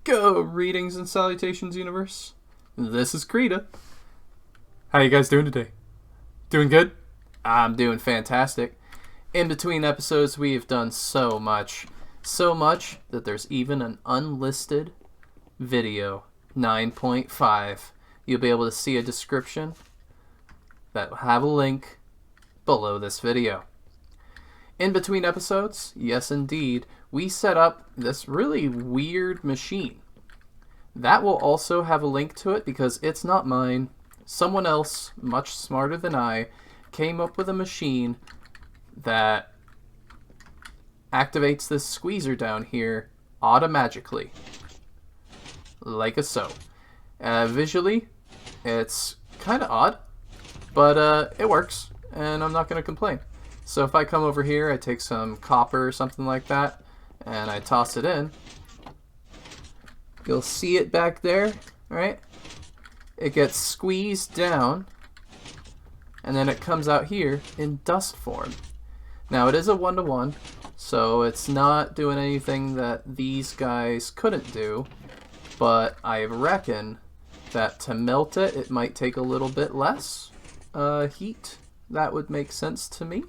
Greetings and salutations, universe. This is Krita. How you guys doing today? Doing good? I'm doing fantastic. In between episodes, we have done so much. So much that there's even an unlisted video, 9.5. You'll be able to see a description that will have a link below this video. In between episodes, yes indeed, we set up this really weird machine. That will also have a link to it because it's not mine. Someone else, much smarter than I, came up with a machine that activates this squeezer down here automatically, like so. Visually, it's kind of odd, but it works, and I'm not going to complain. So if I come over here, I take some copper or something like that, and I toss it in. You'll see it back there, right? It gets squeezed down, and then it comes out here in dust form. Now it is a 1-to-1, so it's not doing anything that these guys couldn't do, but I reckon that to melt it, it might take a little bit less heat. That would make sense to me.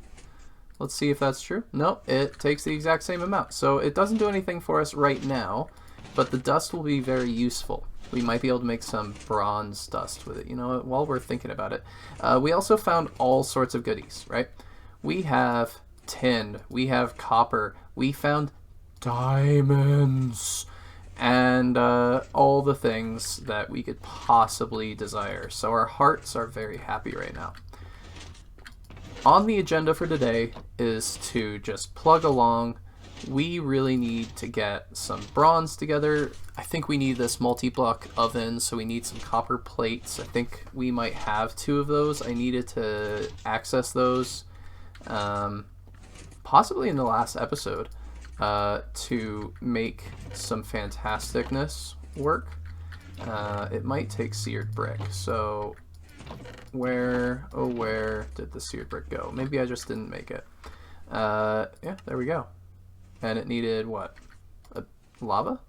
Let's see if that's true. No, it takes the exact same amount. So it doesn't do anything for us right now, but the dust will be very useful. We might be able to make some bronze dust with it, you know, while we're thinking about it. We also found all sorts of goodies, right? We have tin, we have copper, we found diamonds, and all the things that we could possibly desire. So our hearts are very happy right now. On the agenda for today is to just plug along. We really need to get some bronze together. I think we need this multi-block oven, so we need some copper plates. I think we might have 2 of those. I needed to access those possibly in the last episode to make some fantasticness work. It might take seared brick, so where did the seared brick go? Maybe I just didn't make it. Yeah, there we go. And it needed what? Lava?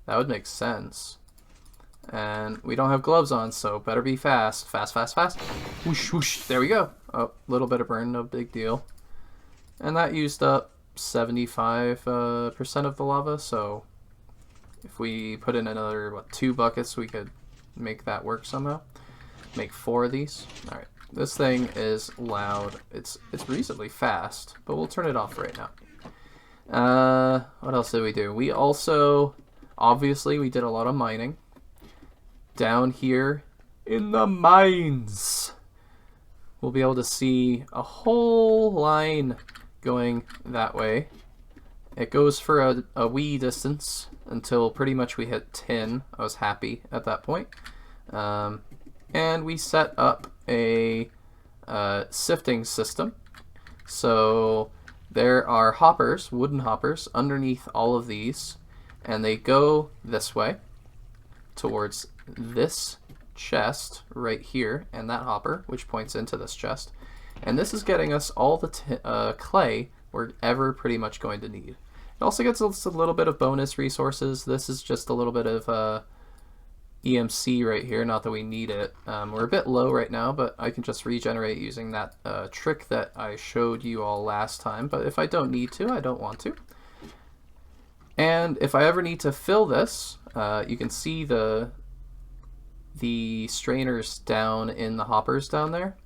That would make sense. And we don't have gloves on, so better be fast. Fast, fast, fast. Whoosh, whoosh. There we go. Oh, little bit of burn, no big deal. And that used up 75% of the lava, so if we put in another, 2 buckets, we could make that work somehow. Make 4 of these. Alright, this thing is loud. It's reasonably fast, but we'll turn it off right now. What else did we do? We also, obviously, we did a lot of mining. Down here in the mines, we'll be able to see a whole line going that way. It goes for a wee distance until pretty much we hit tin. I was happy at that point. And we set up a sifting system. So there are hoppers, wooden hoppers, underneath all of these, and they go this way towards this chest right here, and that hopper, which points into this chest. And this is getting us all the clay we're ever pretty much going to need. It also gets us a little bit of bonus resources. This is just a little bit of EMC right here, not that we need it. We're a bit low right now, but I can just regenerate using that trick that I showed you all last time. But if I don't need to, I don't want to. And if I ever need to fill this, you can see the strainers down in the hoppers down there.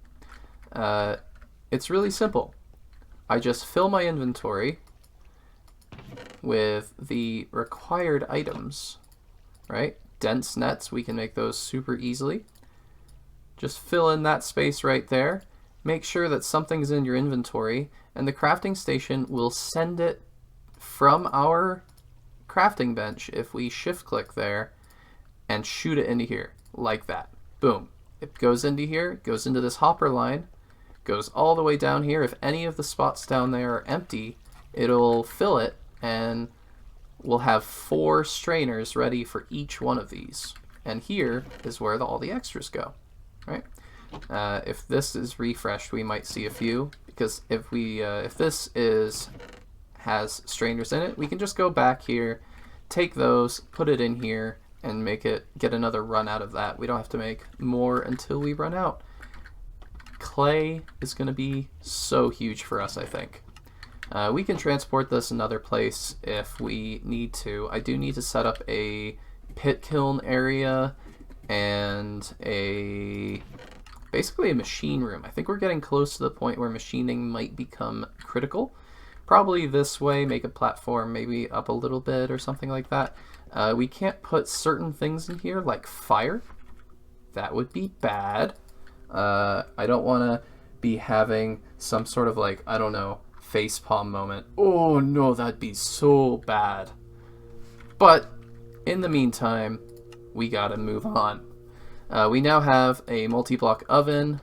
It's really simple. I just fill my inventory with the required items, right? Dense nets, we can make those super easily. Just fill in that space right there. Make sure that something's in your inventory, and the crafting station will send it from our crafting bench if we shift click there and shoot it into here, like that. Boom. It goes into here, goes into this hopper line, goes all the way down here. If any of the spots down there are empty, it'll fill it, and we'll have 4 strainers ready for each one of these. And here is where all the extras go, right? If this is refreshed, we might see a few, because if this has strainers in it, we can just go back here, take those, put it in here, and get another run out of that. We don't have to make more until we run out. Clay is going to be so huge for us, I think. We can transport this another place if we need to. I do need to set up a pit kiln area and basically a machine room. I think we're getting close to the point where machining might become critical. Probably this way, make a platform maybe up a little bit or something like that. We can't put certain things in here like fire. That would be bad. I don't want to be having some sort of like, I don't know, facepalm moment. Oh no, that'd be so bad. But in the meantime, we gotta move on. We now have a multi-block oven.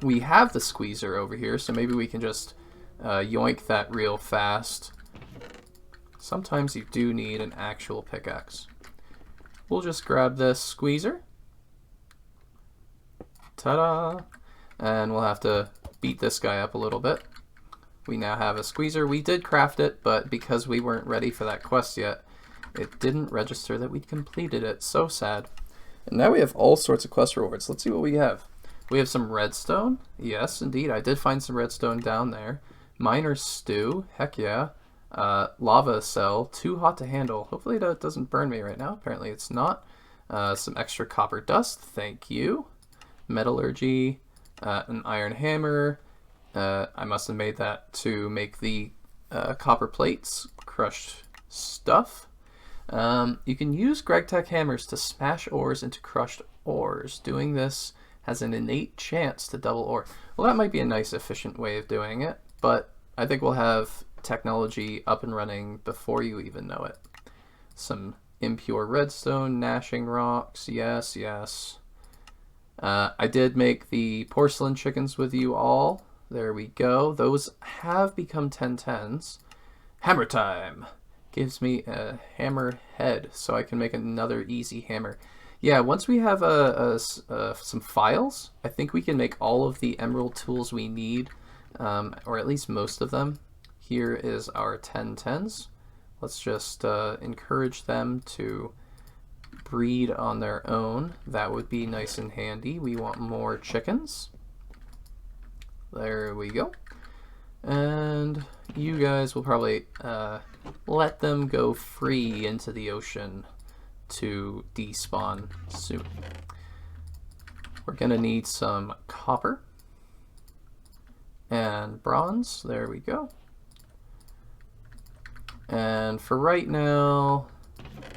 We have the squeezer over here, so maybe we can just yoink that real fast. Sometimes you do need an actual pickaxe. We'll just grab this squeezer. Ta-da! And we'll have to beat this guy up a little bit. We now have a squeezer. We did craft it, but because we weren't ready for that quest yet, it didn't register that we'd completed it. So sad. And now we have all sorts of quest rewards. Let's see what we have. We have some redstone. Yes, indeed. I did find some redstone down there. Miner's stew. Heck yeah. Lava cell. Too hot to handle. Hopefully that doesn't burn me right now. Apparently it's not. Some extra copper dust. Thank you. Metallurgy. An iron hammer. I must have made that to make the copper plates. Crushed stuff. You can use GregTech hammers to smash ores into crushed ores. Doing this has an innate chance to double ore. Well, that might be a nice efficient way of doing it, but I think we'll have technology up and running before you even know it. Some impure redstone, gnashing rocks, yes, yes. I did make the porcelain chickens with you all. There we go. Those have become 1010s. Hammer time! Gives me a hammer head, so I can make another easy hammer. Yeah, once we have some files, I think we can make all of the emerald tools we need, or at least most of them. Here is our 1010s. Let's just encourage them to breed on their own. That would be nice and handy. We want more chickens. There we go. And you guys will probably let them go free into the ocean to despawn soon. We're gonna need some copper and bronze. There we go. And for right now,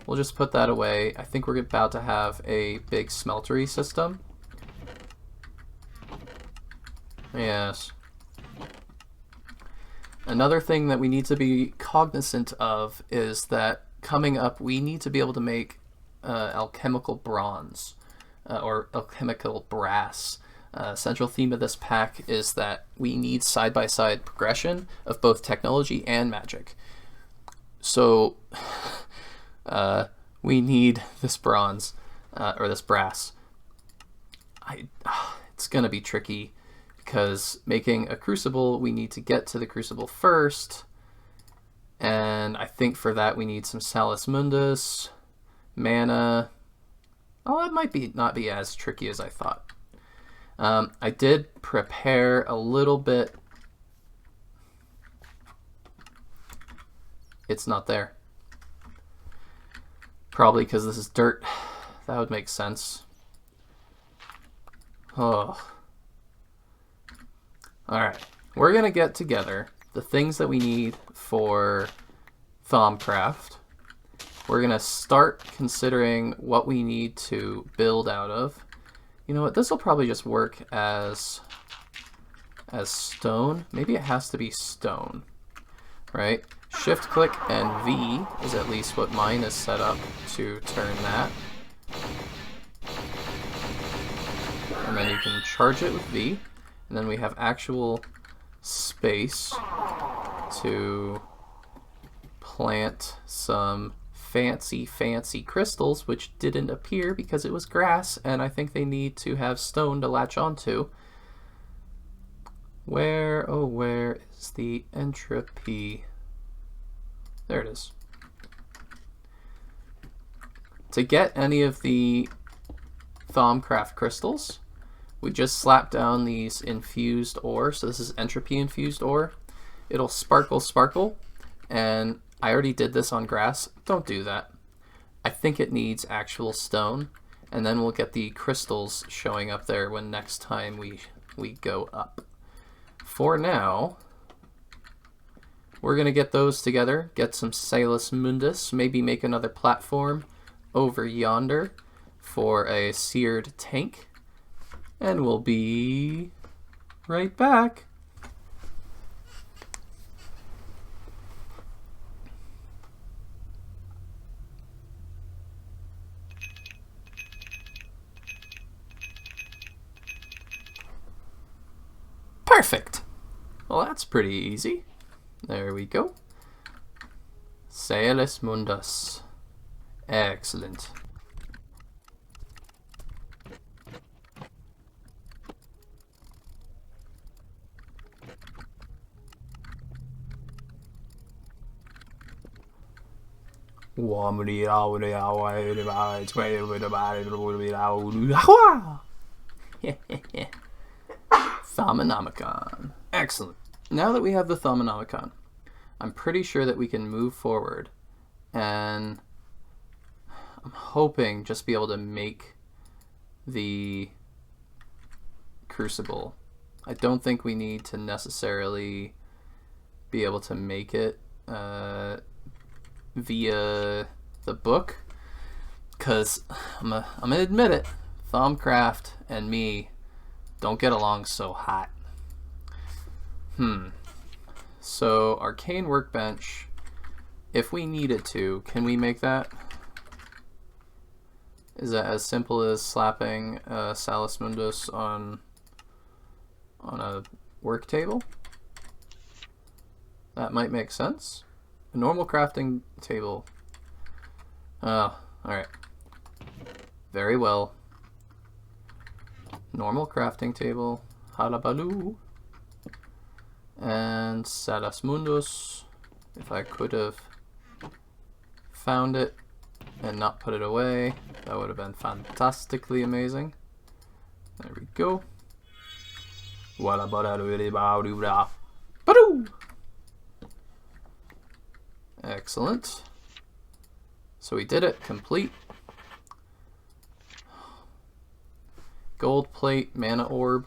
we'll just put that away. I think we're about to have a big smeltery system. Yes. Another thing that we need to be cognizant of is that coming up, we need to be able to make alchemical bronze or alchemical brass. Central theme of this pack is that we need side-by-side progression of both technology and magic. So we need this bronze or this brass. It's gonna be tricky because making a crucible, we need to get to the crucible first, and I think for that we need some Salus Mundus, mana. Oh, it might be not be as tricky as I thought. I did prepare a little bit. It's not there. Probably because this is dirt. That would make sense. Oh. Alright. We're going to get together the things that we need for Thaumcraft. We're going to start considering what we need to build out of. You know what? This will probably just work as stone. Maybe it has to be stone. Right? Shift click and V is at least what mine is set up to turn that. And then you can charge it with V. And then we have actual space to plant some fancy crystals, which didn't appear because it was grass, and I think they need to have stone to latch onto. Where, oh, where is the entropy? There it is. to get any of the Thaumcraft crystals, we just slap down these infused ore. So this is entropy infused ore. It'll sparkle, and I already did this on grass. Don't do that. I think it needs actual stone, and then we'll get the crystals showing up there when next time we go up. For now, we're gonna get those together, get some Salus Mundus, maybe make another platform over yonder for a seared tank, and we'll be right back. Perfect. Well, that's pretty easy. There we go. Salus Mundus. Excellent. Thaumanomicon. Excellent. Now that we have the Thaumanomicon, I'm pretty sure that we can move forward, and I'm hoping just be able to make the Crucible. I don't think we need to necessarily be able to make it via the book, because I'm gonna admit it, Thaumcraft and me don't get along so hot. So arcane workbench, if we needed to, can we make that? Is that as simple as slapping Salus Mundus on a work table? That might make sense. A normal crafting table. Oh, alright. Very well. Normal crafting table. Halabaloo. And Salus Mundus. If I could have found it and not put it away, that would have been fantastically amazing. There we go. Excellent. So we did it. Complete. Gold plate, mana orb.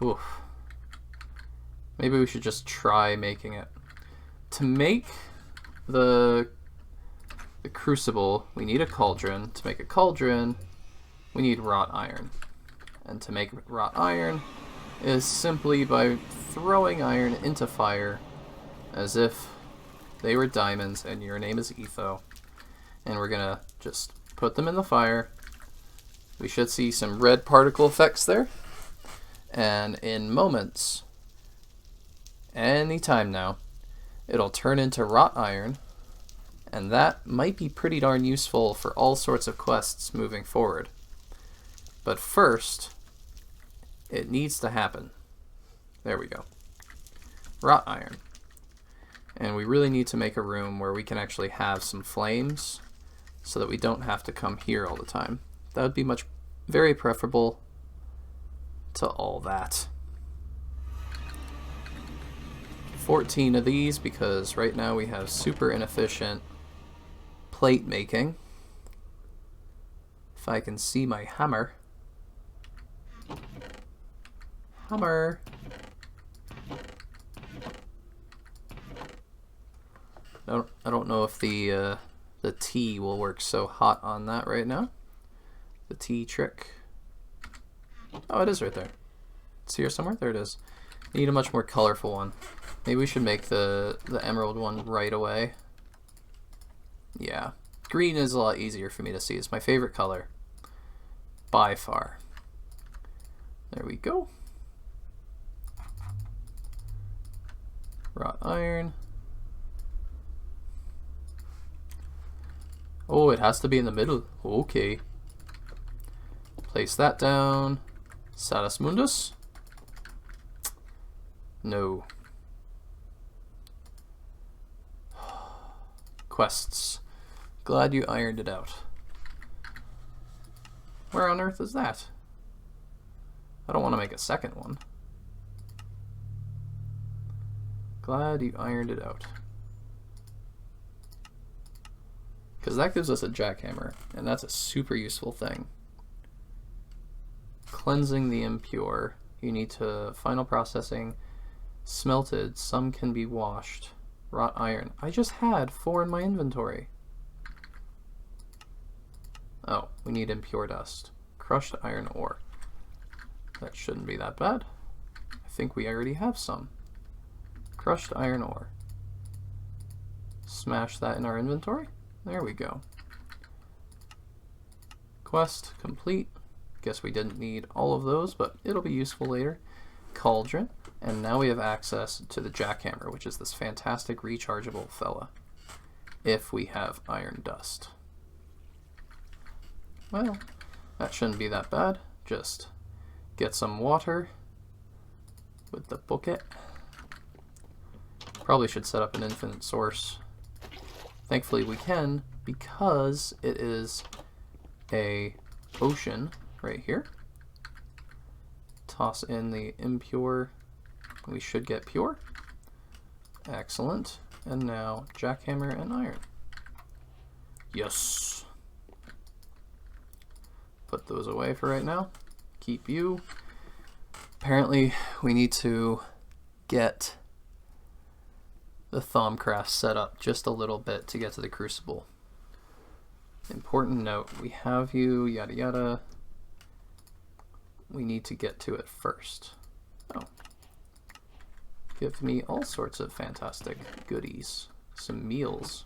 Oof. Maybe we should just try making it. To make the Crucible, we need a cauldron. To make a cauldron, we need wrought iron. And to make wrought iron is simply by throwing iron into fire as if they were diamonds and your name is Etho. And we're gonna just put them in the fire. We should see some red particle effects there. And in moments, anytime now, it'll turn into wrought iron, and that might be pretty darn useful for all sorts of quests moving forward. But first, it needs to happen. There we go. Wrought iron. And we really need to make a room where we can actually have some flames so that we don't have to come here all the time. That would be very preferable to all that. 14 of these, because right now we have super inefficient plate making. If I can see my hammer. Hammer. I don't know if the T will work so hot on that right now. The T trick. Oh, it is right there. It's here somewhere? There it is. I need a much more colorful one. Maybe we should make the emerald one right away. Yeah. Green is a lot easier for me to see. It's my favorite color. By far. There we go. Wrought iron. Oh, it has to be in the middle. Okay. Place that down. Salus Mundus. No. Quests. Glad you ironed it out. Where on earth is that? I don't want to make a second one. Glad you ironed it out. Because that gives us a jackhammer, and that's a super useful thing. Cleansing the impure. You need to final processing. Smelted. Some can be washed. Wrought iron. I just had 4 in my inventory. Oh, we need impure dust. Crushed iron ore. That shouldn't be that bad. I think we already have some. Crushed iron ore. Smash that in our inventory. There we go. Quest complete. Guess we didn't need all of those, but it'll be useful later. Cauldron. And now we have access to the jackhammer, which is this fantastic rechargeable fella. If we have iron dust. Well, that shouldn't be that bad. Just get some water with the bucket. Probably should set up an infinite source. Thankfully we can, because it is a ocean right here. Toss in the impure. We should get pure. Excellent. And now jackhammer and iron. Yes. Put those away for right now. Keep you. Apparently we need to get the Thaumcraft set up just a little bit to get to the Crucible. Important note, we have you, yada yada. We need to get to it first. Oh. Give me all sorts of fantastic goodies. Some meals.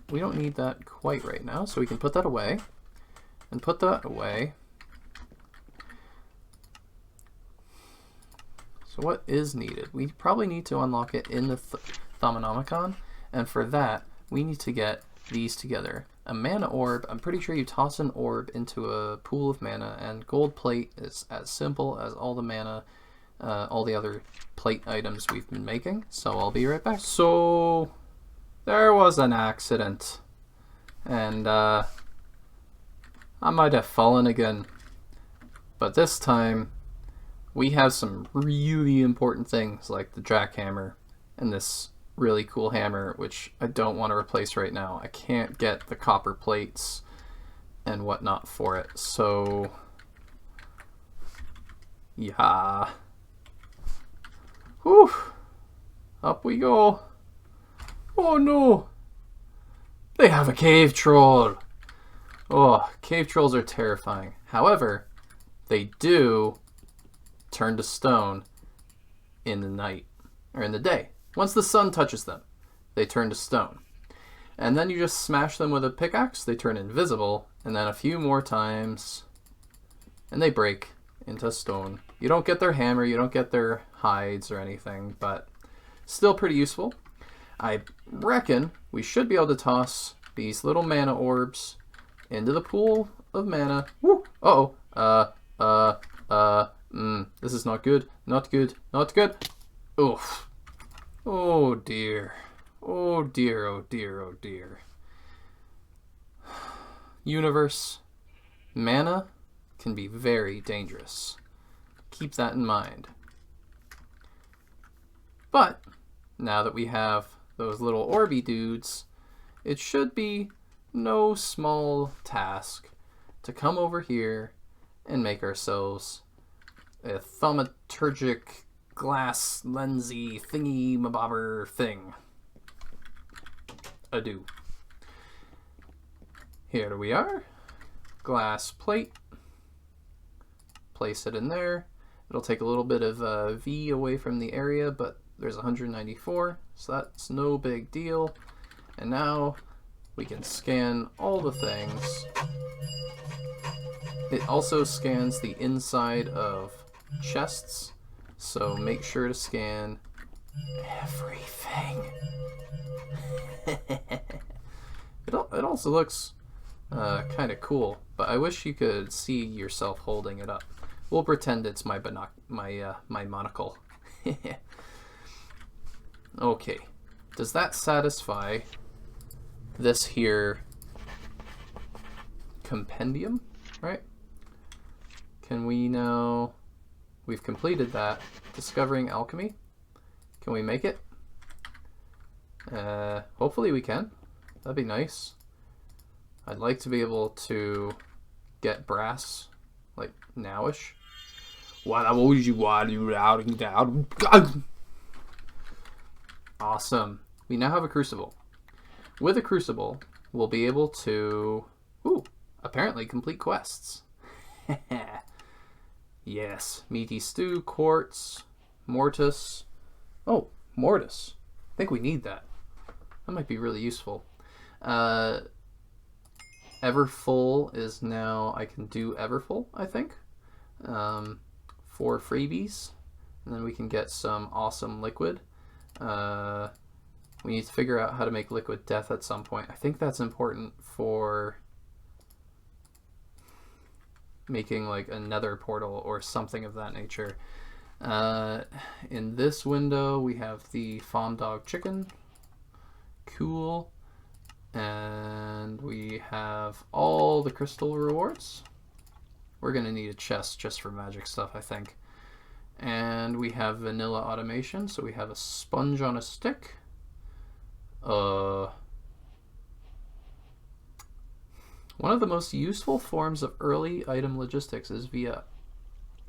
We don't need that quite right now, so we can put that away. And put that away. So what is needed? We probably need to unlock it in the Thaumaturgy, and for that we need to get these together. A mana orb, I'm pretty sure you toss an orb into a pool of mana, and gold plate is as simple as all the mana, all the other plate items we've been making, so I'll be right back. So there was an accident, and I might have fallen again, but this time we have some really important things like the jackhammer and this really cool hammer, which I don't want to replace right now. I can't get the copper plates and whatnot for it, so yeah. Whew. Up we go. Oh no! They have a cave troll! Oh, cave trolls are terrifying. However, they do turn to stone in the night, or in the day. Once the sun touches them, they turn to stone. And then you just smash them with a pickaxe, they turn invisible, and then a few more times, and they break into stone. You don't get their hammer, you don't get their hides or anything, but still pretty useful. I reckon we should be able to toss these little mana orbs into the pool of mana. Woo! Uh-oh. This is not good. Not good. Not good. Oof. Oh dear. Oh dear, oh dear, oh dear. Universe. Mana can be very dangerous. Keep that in mind. But now that we have those little orby dudes, it should be no small task to come over here and make ourselves a thaumaturgic glass lensy thingy mabobber thing. Ado. Here we are. Glass plate. Place it in there. It'll take a little bit of V away from the area, but there's 194, so that's no big deal. And now we can scan all the things. It also scans the inside of chests, so make sure to scan everything. It also looks kind of cool, but I wish you could see yourself holding it up. We'll pretend it's my monocle. Okay, does that satisfy this here compendium, right? Can we now... We've completed that. Discovering alchemy. Can we make it? Hopefully we can. That'd be nice. I'd like to be able to get brass, like, nowish. Awesome. We now have a crucible. With a crucible, we'll be able to, apparently complete quests. Yes. Meaty stew, quartz, mortis. Oh, mortis. I think we need that. That might be really useful. Everfull is now, I can do Everfull, I think, for freebies. And then we can get some awesome liquid. We need to figure out how to make liquid death at some point. I think that's important for making like a nether portal or something of that nature. In this window, we have the farm dog chicken. Cool. And we have all the crystal rewards. We're going to need a chest just for magic stuff, I think. And we have vanilla automation, so we have a sponge on a stick. One of the most useful forms of early item logistics is via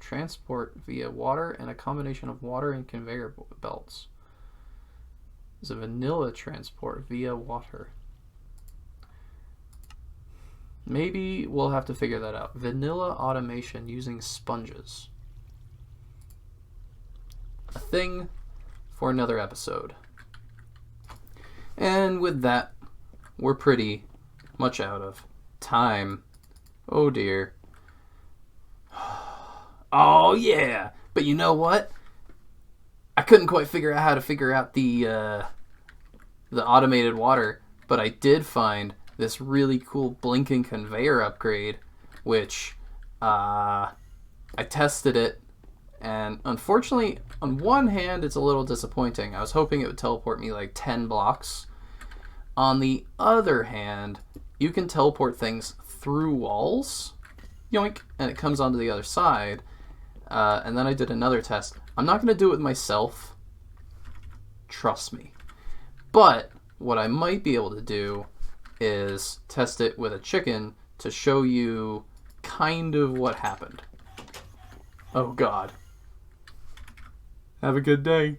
transport via water and a combination of water and conveyor belts. There's a vanilla transport via water. Maybe we'll have to figure that out. Vanilla automation using sponges. A thing for another episode. And with that, we're pretty much out of time. Oh dear. Oh yeah! But you know what? I couldn't quite figure out how to figure out the automated water, but I did find this really cool blinking conveyor upgrade, which I tested it, and unfortunately, on one hand, it's a little disappointing. I was hoping it would teleport me like 10 blocks. On the other hand, you can teleport things through walls, yoink, and it comes onto the other side. And then I did another test. I'm not going to do it with myself, trust me. But what I might be able to do is test it with a chicken to show you kind of what happened. Oh God. Have a good day.